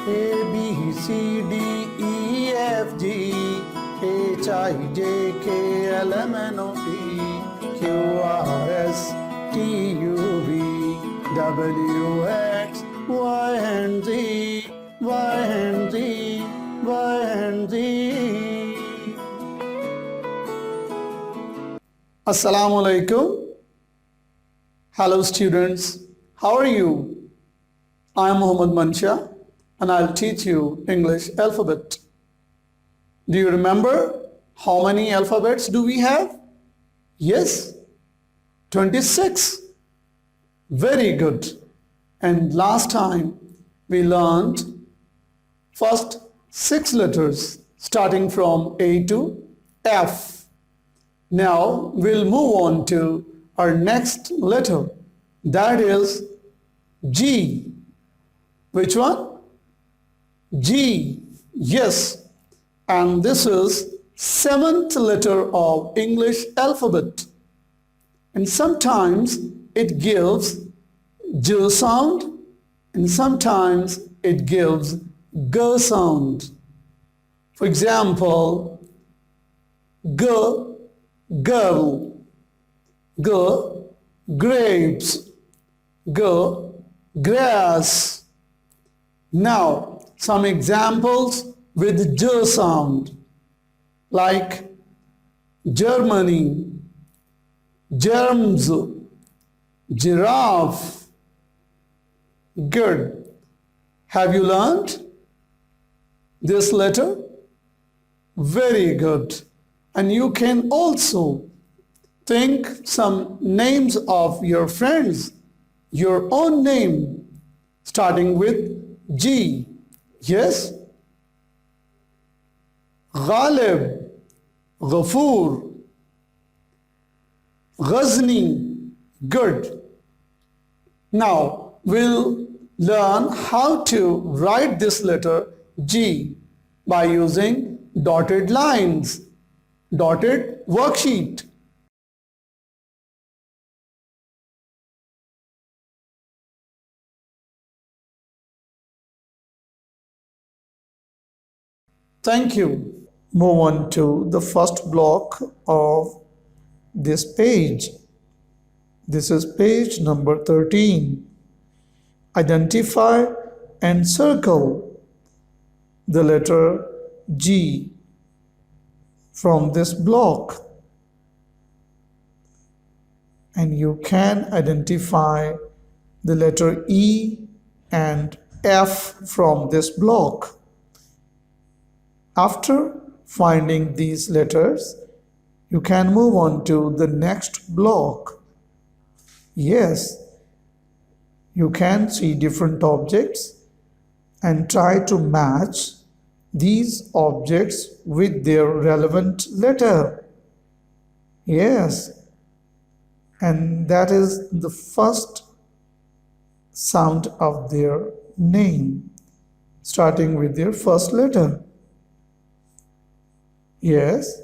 A, B, C, D, E, F, G, H, I, J, K, L, M, N, O, P, Q, R, S, T, U, V, W, X, Y, and Z, Y, and Z, Y, and Z. Assalamu alaikum. Hello students, how are you? I am Muhammad Mansha and I'll teach you English alphabet. Do you remember how many alphabets do we have? Yes, 26. Very good. And last time we learned first 6 letters starting from A to F. Now we'll move on to our next letter, that is G. Which one? G. Yes. And this is 7th letter of English alphabet. And sometimes it gives J sound and sometimes it gives G sound. For example, G, girl. G, grapes. G, grass. Now, some examples with J sound, like Germany, germs, giraffe. Good. Have you learned this letter? Very good. And you can also think some names of your friends, your own name, starting with G. Yes? Ghalib, Ghafoor, Ghazni. Good. Now we'll learn how to write this letter G by using dotted lines, dotted worksheet. Thank you. Move on to the first block of this page. This is page number 13. Identify and circle the letter G from this block. And you can identify the letter E and F from this block. After finding these letters, you can move on to the next block. Yes, you can see different objects and try to match these objects with their relevant letter. Yes, and that is the first sound of their name, starting with their first letter. Yes.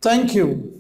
Thank you.